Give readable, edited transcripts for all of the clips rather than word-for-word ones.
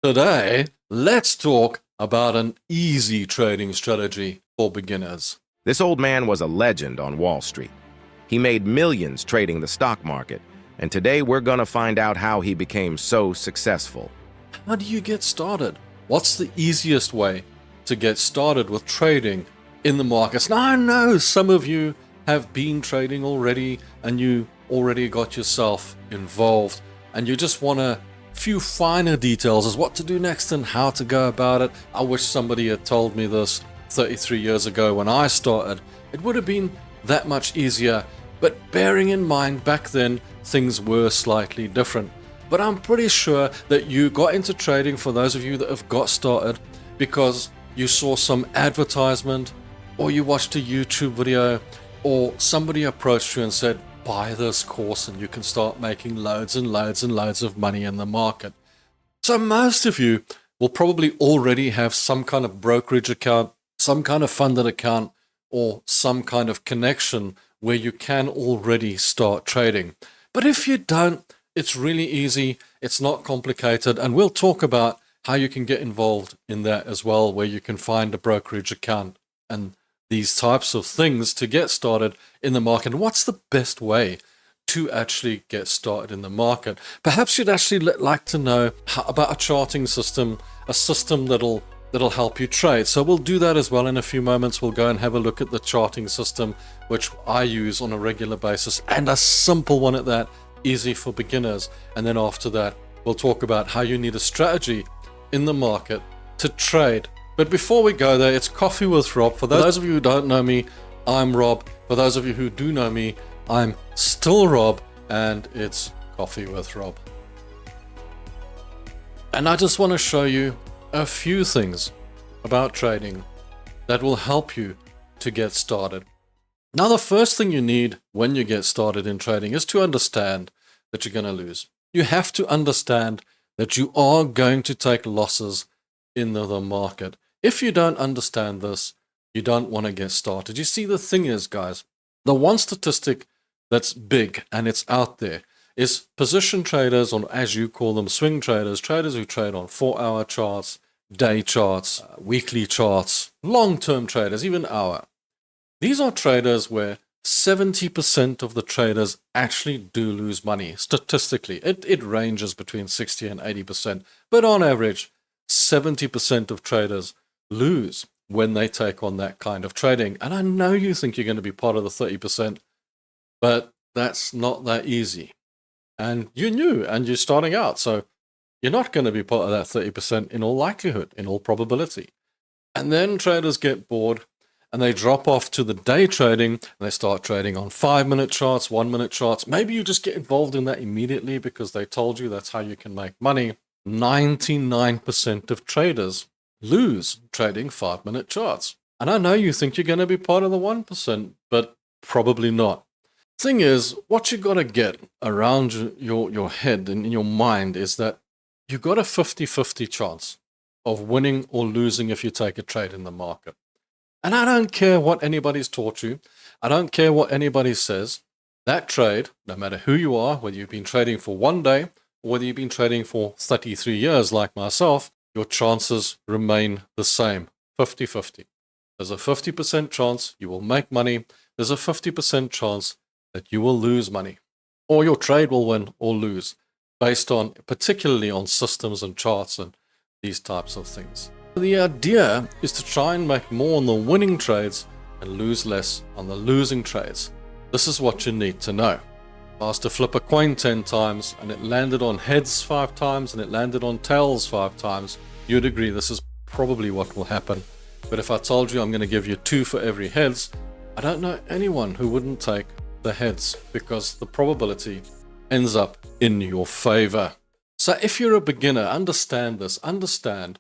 Today, let's talk about an easy trading strategy for beginners. This old man was a legend on Wall Street. He made millions trading the stock market, and today we're gonna find out how he became so successful. How do you get started? What's the easiest way to get started with trading in the markets? Now, I know some of you have been trading already and you already got yourself involved and you just want a few finer details as what to do next and how to go about it. I wish somebody had told me this 33 years ago when I started. It would have been that much easier, but bearing in mind back then things were slightly different. But I'm pretty sure that you got into trading, for those of you that have got started, because you saw some advertisement or you watched a YouTube video or somebody approached you and said, buy this course and you can start making loads and loads and loads of money in the market. So most of you will probably already have some kind of brokerage account, some kind of funded account, or some kind of connection where you can already start trading. But if you don't, it's really easy, it's not complicated, and we'll talk about how you can get involved in that as well, where you can find a brokerage account and these types of things to get started in the market. What's the best way to actually get started in the market? Perhaps you'd actually like to know about a charting system, a system that'll help you trade. So we'll do that as well in a few moments. We'll go and have a look at the charting system, which I use on a regular basis, and a simple one at that, easy for beginners. And then after that, we'll talk about how you need a strategy in the market to trade. But before we go there, it's Coffee with Rob. For those of you who don't know me, I'm Rob. For those of you who do know me, I'm still Rob, and it's Coffee with Rob. And I just want to show you a few things about trading that will help you to get started. Now, the first thing you need when you get started in trading is to understand that you're going to lose. You have to understand that you are going to take losses in the market. If you don't understand this, you don't want to get started. You see, the thing is, guys, the one statistic that's big and it's out there is position traders, or as you call them, swing traders, traders who trade on 4-hour charts, day charts, weekly charts, long-term traders, even hour. These are traders where 70% of the traders actually do lose money. Statistically, it ranges between 60 and 80%, but on average, 70% of traders lose when they take on that kind of trading. And I know you think you're going to be part of the 30%, but that's not that easy. And you're new and you're starting out, so you're not going to be part of that 30% in all likelihood, in all probability. And then traders get bored and they drop off to the day trading and they start trading on 5-minute charts, 1-minute charts. Maybe you just get involved in that immediately because they told you that's how you can make money. 99% of traders lose trading 5-minute charts. And I know you think you're going to be part of the 1%, but probably not. Thing is, what you got to get around your head and in your mind is that you got a 50-50 chance of winning or losing if you take a trade in the market. And I don't care what anybody's taught you. I don't care what anybody says. That trade, no matter who you are, whether you've been trading for one day or whether you've been trading for 33 years like myself, your chances remain the same, 50-50. There's a 50% chance you will make money. There's a 50% chance that you will lose money, or your trade will win or lose, based on, particularly on systems and charts and these types of things. The idea is to try and make more on the winning trades and lose less on the losing trades. This is what you need to know. If I was to flip a coin 10 times and it landed on heads 5 times and it landed on tails 5 times, you'd agree this is probably what will happen. But if I told you I'm going to give you 2 for every heads, I don't know anyone who wouldn't take the heads because the probability ends up in your favor. So if you're a beginner, understand this. Understand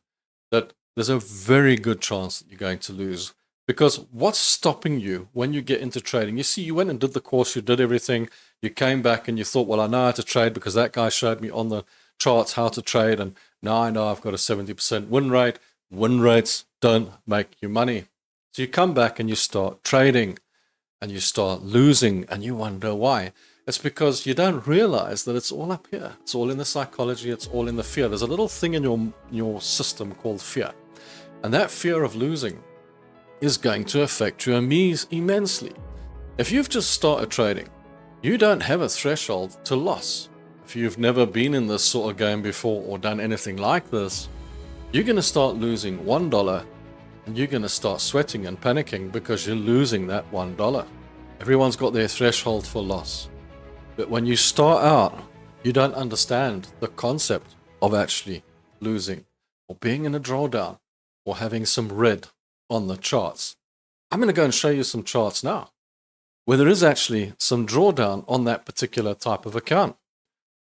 that there's a very good chance that you're going to lose. Because what's stopping you when you get into trading? You see, you went and did the course, you did everything, you came back and you thought, well, I know how to trade because that guy showed me on the charts how to trade, and now I know I've got a 70% win rate. Win rates don't make you money. So you come back and you start trading and you start losing and you wonder why. It's because you don't realize that it's all up here. It's all in the psychology. It's all in the fear. There's a little thing in your system called fear. And that fear of losing is going to affect you immensely. If you've just started trading, you don't have a threshold to loss. If you've never been in this sort of game before or done anything like this, you're going to start losing $1 and you're going to start sweating and panicking because you're losing that $1. Everyone's got their threshold for loss. But when you start out, you don't understand the concept of actually losing or being in a drawdown or having some red on the charts. I'm going to go and show you some charts now where there is actually some drawdown on that particular type of account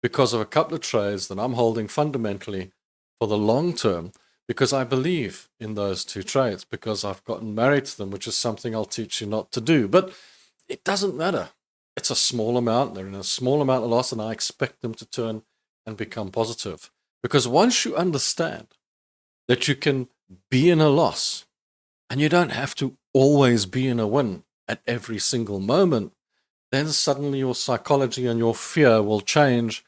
because of a couple of trades that I'm holding fundamentally for the long term, because I believe in those two trades, because I've gotten married to them, which is something I'll teach you not to do. But it doesn't matter. It's a small amount. They're in a small amount of loss, and I expect them to turn and become positive. Because once you understand that you can be in a loss and you don't have to always be in a win at every single moment, then suddenly your psychology and your fear will change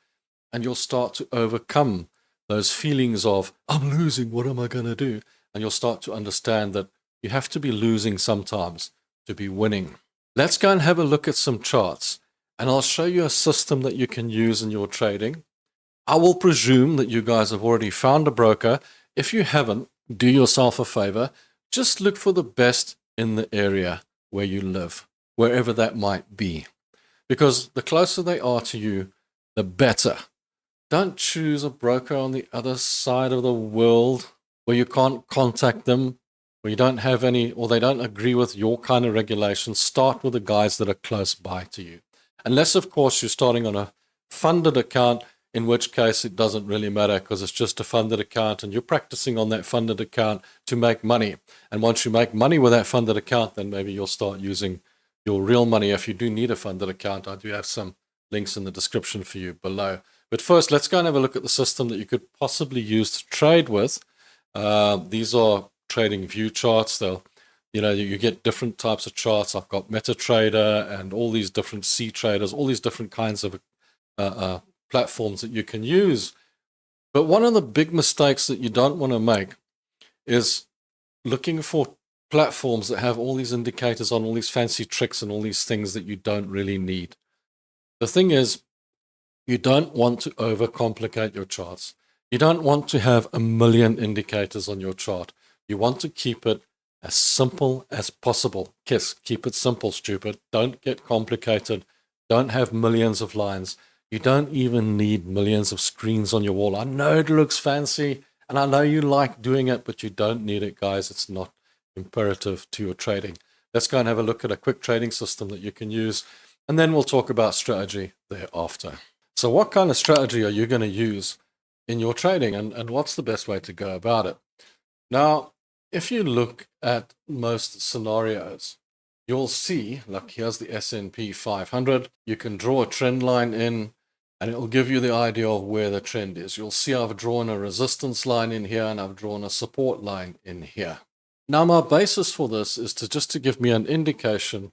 and you'll start to overcome those feelings of, I'm losing, what am I going to do? And you'll start to understand that you have to be losing sometimes to be winning. Let's go and have a look at some charts, and I'll show you a system that you can use in your trading. I will presume that you guys have already found a broker. If you haven't, do yourself a favor. Just look for the best in the area where you live, wherever that might be. Because the closer they are to you, the better. Don't choose a broker on the other side of the world where you can't contact them, where you don't have any, or they don't agree with your kind of regulations. Start with the guys that are close by to you. Unless, of course, you're starting on a funded account, in which case it doesn't really matter because it's just a funded account and you're practicing on that funded account to make money. And once you make money with that funded account, then maybe you'll start using your real money. If you do need a funded account, I do have some links in the description for you below. But first, let's go and have a look at the system that you could possibly use to trade with. These are trading view charts. You get different types of charts. I've got MetaTrader and all these different C traders, all these different kinds of platforms that you can use. But one of the big mistakes that you don't want to make is looking for platforms that have all these indicators on, all these fancy tricks and all these things that you don't really need. The thing is, you don't want to overcomplicate your charts. You don't want to have a million indicators on your chart. You want to keep it as simple as possible. Yes, keep it simple, stupid. Don't get complicated. Don't have millions of lines. You don't even need millions of screens on your wall. I know it looks fancy, and I know you like doing it, but you don't need it, guys. It's not imperative to your trading. Let's go and have a look at a quick trading system that you can use, and then we'll talk about strategy thereafter. So what kind of strategy are you going to use in your trading, and what's the best way to go about it? Now, if you look at most scenarios, you'll see, like here's the S&P 500. You can draw a trend line in, and it will give you the idea of where the trend is. You'll see I've drawn a resistance line in here, and I've drawn a support line in here. Now, my basis for this is to give me an indication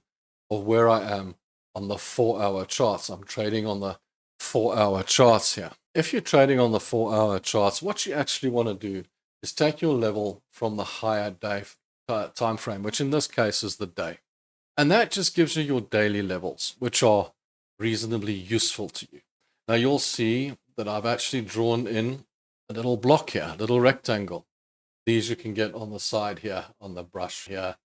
of where I am on the 4-hour charts. I'm trading on the 4-hour charts here. If you're trading on the 4-hour charts, what you actually want to do is take your level from the higher day time frame, which in this case is the day. And that just gives you your daily levels, which are reasonably useful to you. Now you'll see that I've actually drawn in a little block here, a little rectangle. These you can get on the side here, on the brush here,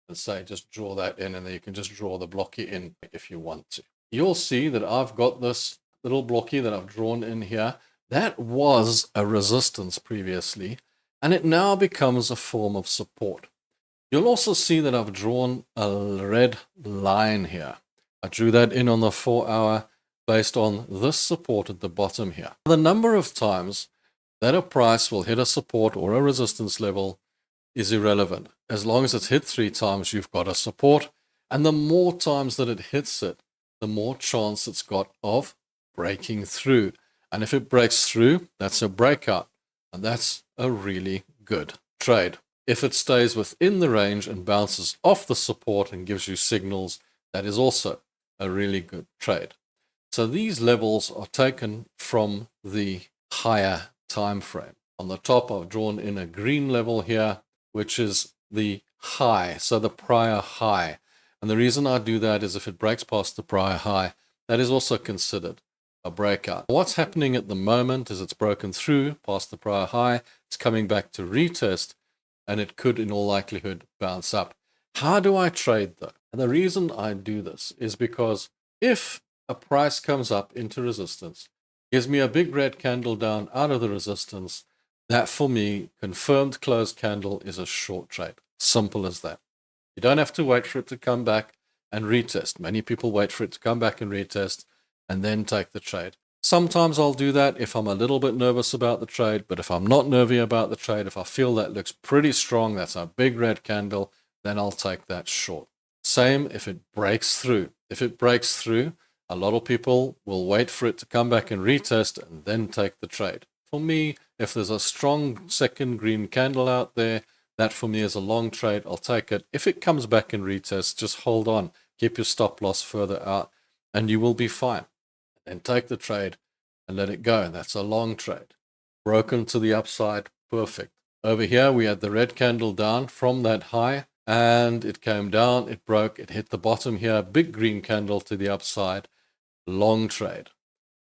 and say just draw that in, and then you can just draw the blocky in if you want to. You'll see that I've got this little blocky that I've drawn in here. That was a resistance previously, and it now becomes a form of support. You'll also see that I've drawn a red line here. I drew that in on the 4-hour based on this support at the bottom here. The number of times that a price will hit a support or a resistance level is irrelevant. As long as it's hit 3 times, you've got a support. And the more times that it hits it, the more chance it's got of breaking through. And if it breaks through, that's a breakout. And that's a really good trade. If it stays within the range and bounces off the support and gives you signals, that is also a really good trade. So these levels are taken from the higher time frame. On the top, I've drawn in a green level here, which is the high, so the prior high. And the reason I do that is if it breaks past the prior high, that is also considered a breakout. What's happening at the moment is it's broken through past the prior high, it's coming back to retest, and it could in all likelihood bounce up. How do I trade though? And the reason I do this is because if a price comes up into resistance, gives me a big red candle down out of the resistance, that for me, confirmed closed candle is a short trade. Simple as that. You don't have to wait for it to come back and retest. Many people wait for it to come back and retest and then take the trade. Sometimes I'll do that if I'm a little bit nervous about the trade, but if I'm not nervy about the trade, if I feel that looks pretty strong, that's a big red candle, then I'll take that short. Same if it breaks through. If it breaks through, a lot of people will wait for it to come back and retest and then take the trade. For me, if there's a strong second green candle out there, that for me is a long trade. I'll take it. If it comes back and retests, just hold on. Keep your stop loss further out and you will be fine. Then take the trade and let it go. That's a long trade. Broken to the upside, perfect. Over here, we had the red candle down from that high and it came down, it broke, it hit the bottom here, big green candle to the upside, long trade.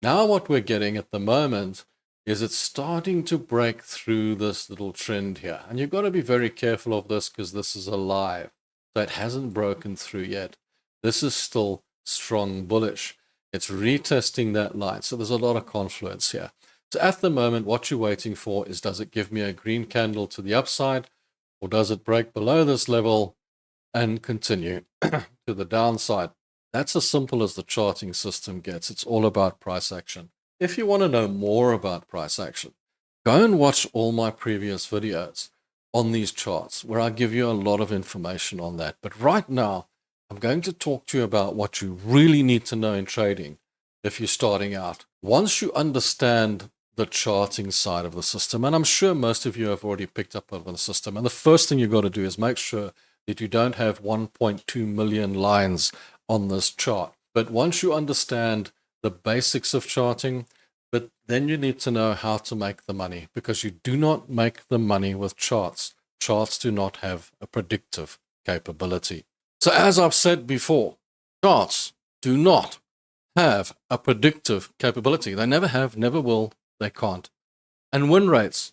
Now what we're getting at the moment is it's starting to break through this little trend here. And you've got to be very careful of this because this is alive. So it hasn't broken through yet. This is still strong bullish. It's retesting that line. So there's a lot of confluence here. So at the moment, what you're waiting for is, does it give me a green candle to the upside, or does it break below this level and continue to the downside? That's as simple as the charting system gets. It's all about price action. If you want to know more about price action, go and watch all my previous videos on these charts where I give you a lot of information on that. But right now, I'm going to talk to you about what you really need to know in trading if you're starting out. Once you understand the charting side of the system, and I'm sure most of you have already picked up on the system, and the first thing you've got to do is make sure that you don't have 1.2 million lines on this chart. But once you understand the basics of charting, but then you need to know how to make the money, because you do not make the money with charts. Charts do not have a predictive capability. So as I've said before, charts do not have a predictive capability. They never have, never will, they can't. And win rates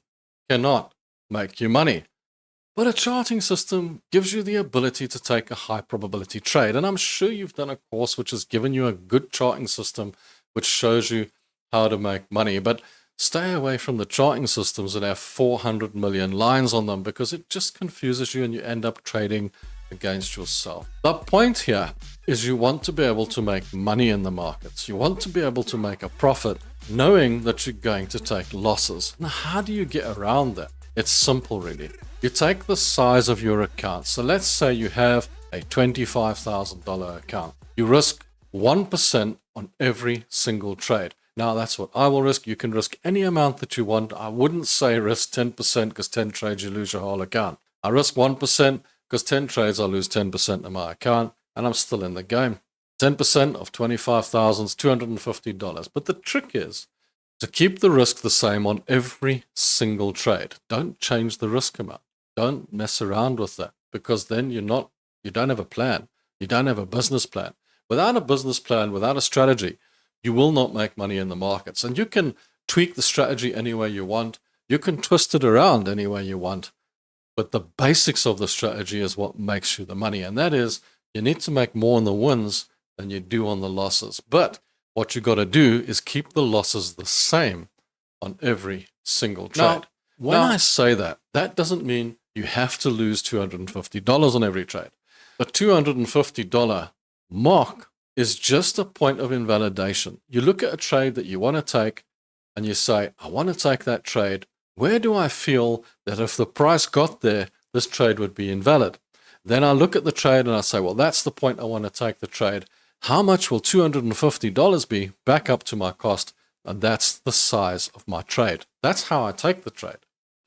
cannot make you money. But a charting system gives you the ability to take a high probability trade. And I'm sure you've done a course which has given you a good charting system which shows you how to make money. But stay away from the charting systems that have 400 million lines on them, because it just confuses you and you end up trading against yourself. The point here is you want to be able to make money in the markets. You want to be able to make a profit knowing that you're going to take losses. Now, how do you get around that? It's simple, really. You take the size of your account. So let's say you have a $25,000 account. You risk 1% on every single trade. Now, that's what I will risk. You can risk any amount that you want. I wouldn't say risk 10% because 10 trades, you lose your whole account. I risk 1% because 10 trades, I lose 10% of my account, and I'm still in the game. 10% of $25,000 is $250. But the trick is to keep the risk the same on every single trade. Don't change the risk amount. Don't mess around with that, because then you don't have a plan. You don't have a business plan. Without a business plan, without a strategy, you will not make money in the markets. And you can tweak the strategy any way you want. You can twist it around any way you want. But the basics of the strategy is what makes you the money. And that is, you need to make more on the wins than you do on the losses. But what you got to do is keep the losses the same on every single trade. When I say that, that doesn't mean you have to lose $250 on every trade. The $250 mark is just a point of invalidation. You look at a trade that you want to take and you say, I want to take that trade. Where do I feel that if the price got there, this trade would be invalid? Then I look at the trade and I say, well, that's the point I want to take the trade. How much will $250 be back up to my cost? And that's the size of my trade. That's how I take the trade.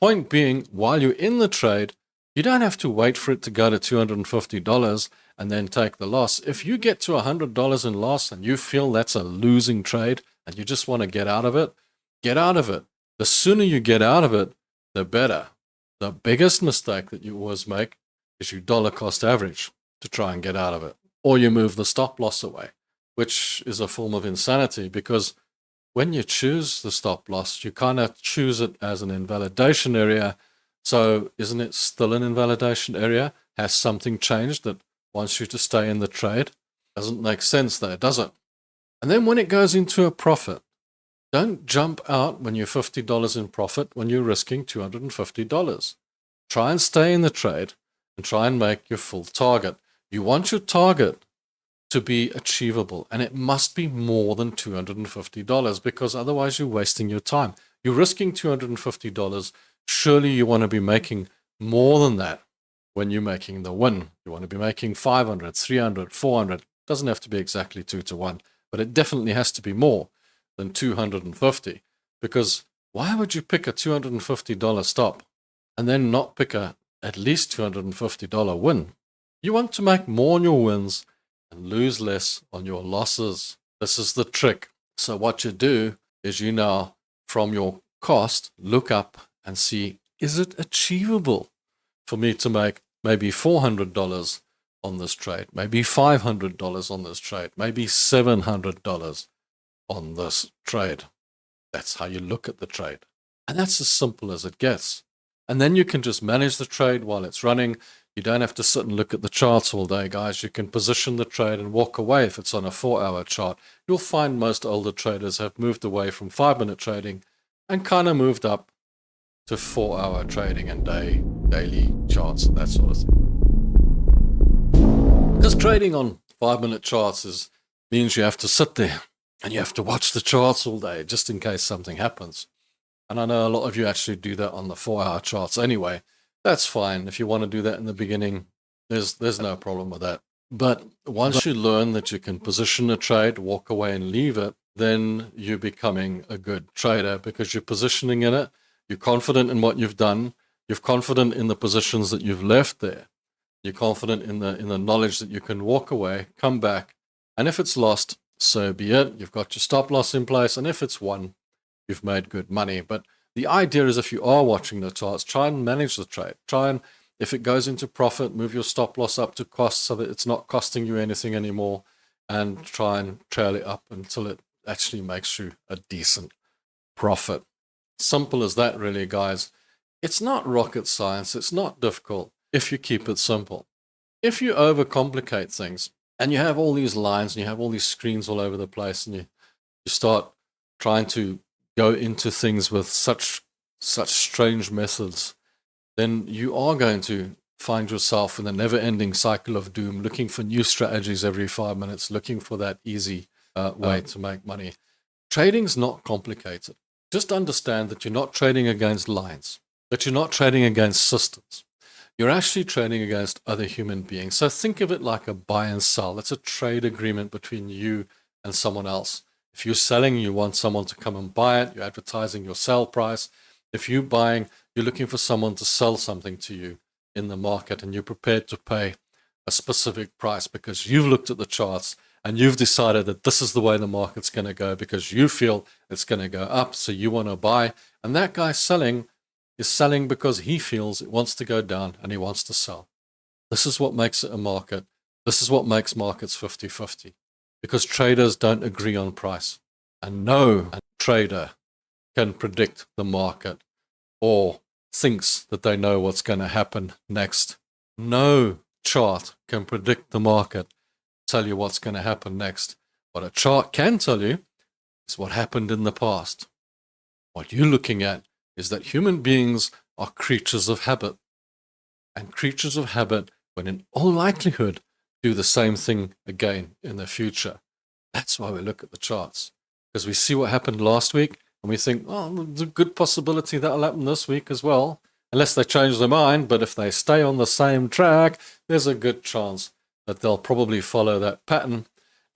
Point being, while you're in the trade, you don't have to wait for it to go to $250 and then take the loss. If you get to $100 in loss and you feel that's a losing trade and you just want to get out of it, get out of it. The sooner you get out of it, the better. The biggest mistake that you always make is you dollar cost average to try and get out of it. Or you move the stop loss away, which is a form of insanity, because when you choose the stop loss, you kind of choose it as an invalidation area. So isn't it still an invalidation area? Has something changed that wants you to stay in the trade? Doesn't make sense there, does it? And then when it goes into a profit, don't jump out when you're $50 in profit when you're risking $250. Try and stay in the trade and try and make your full target. You want your target to be achievable, and it must be more than $250, because otherwise you're wasting your time. You're risking $250. Surely you want to be making more than that when you're making the win. You want to be making 500, 300, 400. It doesn't have to be exactly 2 to 1, but it definitely has to be more than 250, because why would you pick a $250 stop and then not pick a at least $250 win? You want to make more on your wins and lose less on your losses. This is the trick. So what you do is you now, from your cost, look up and see, is it achievable for me to make maybe $400 on this trade, maybe $500 on this trade, maybe $700 on this trade? That's how you look at the trade. And that's as simple as it gets. And then you can just manage the trade while it's running. You don't have to sit and look at the charts all day, guys. You can position the trade and walk away if it's on a 4-hour chart. You'll find most older traders have moved away from 5-minute trading and kind of moved up to 4-hour trading and daily charts and that sort of thing. Because trading on 5-minute charts means you have to sit there and you have to watch the charts all day just in case something happens. And I know a lot of you actually do that on the 4-hour charts anyway. That's fine. If you want to do that in the beginning, there's no problem with that. But once you learn that you can position a trade, walk away and leave it, then you're becoming a good trader, because you're positioning in it. You're confident in what you've done. You're confident in the positions that you've left there. You're confident in the knowledge that you can walk away, come back, and if it's lost, so be it. You've got your stop loss in place, and if it's won, you've made good money. But the idea is, if you are watching the charts, try and manage the trade. Try and, if it goes into profit, move your stop loss up to cost so that it's not costing you anything anymore, and try and trail it up until it actually makes you a decent profit. Simple as that, really, guys. It's not rocket science. It's not difficult if you keep it simple. If you overcomplicate things and you have all these lines and you have all these screens all over the place, and you start trying to go into things with such strange methods, then you are going to find yourself in a never-ending cycle of doom, looking for new strategies every 5 minutes, looking for that easy way to make money. Trading's not complicated. Just understand that you're not trading against lines, that you're not trading against systems. You're actually trading against other human beings. So think of it like a buy and sell. It's a trade agreement between you and someone else. If you're selling, you want someone to come and buy it. You're advertising your sell price. If you're buying, you're looking for someone to sell something to you in the market, and you're prepared to pay a specific price because you've looked at the charts and you've decided that this is the way the market's going to go because you feel it's going to go up, so you want to buy. And that guy selling is selling because he feels it wants to go down and he wants to sell. This is what makes it a market. This is what makes markets 50-50, because traders don't agree on price. And no trader can predict the market or thinks that they know what's going to happen next. No chart can predict the market, tell you what's going to happen next. What a chart can tell you is what happened in the past. What you're looking at is that human beings are creatures of habit. And creatures of habit, when in all likelihood, do the same thing again in the future. That's why we look at the charts, because we see what happened last week and we think, oh, there's a good possibility that'll happen this week as well, unless they change their mind. But if they stay on the same track, there's a good chance that they'll probably follow that pattern.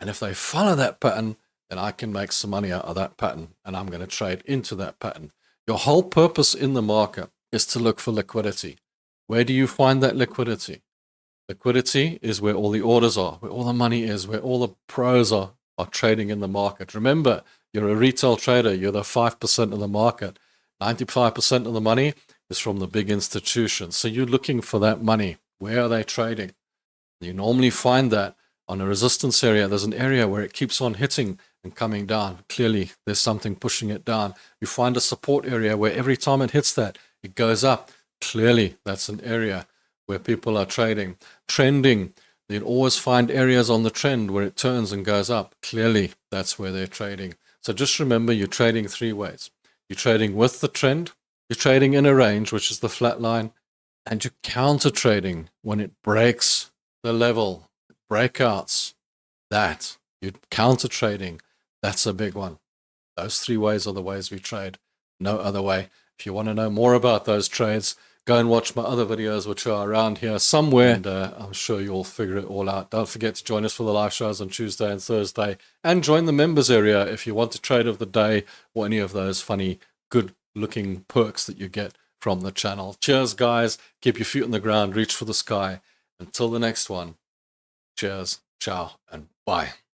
And if they follow that pattern, then I can make some money out of that pattern, and I'm going to trade into that pattern. Your whole purpose in the market is to look for liquidity. Where do you find that liquidity? Liquidity is where all the orders are, where all the money is, where all the pros are trading in the market. Remember, you're a retail trader. You're the 5% of the market. 95% of the money is from the big institutions. So you're looking for that money. Where are they trading? You normally find that on a resistance area. There's an area where it keeps on hitting and coming down. Clearly, there's something pushing it down. You find a support area where every time it hits that, it goes up. Clearly, that's an area where people are trading. Trending, you'll always find areas on the trend where it turns and goes up. Clearly, that's where they're trading. So just remember, you're trading three ways. You're trading with the trend, you're trading in a range, which is the flat line, and you're counter trading when it breaks the level, breakouts. That, you're counter trading. That's a big one. Those three ways are the ways we trade. No other way. If you want to know more about those trades, go and watch my other videos, which are around here somewhere, and I'm sure you'll figure it all out. Don't forget to join us for the live shows on Tuesday and Thursday, and join the members area if you want to trade of the day or any of those funny, good-looking perks that you get from the channel. Cheers, guys. Keep your feet on the ground. Reach for the sky. Until the next one, cheers, ciao, and bye.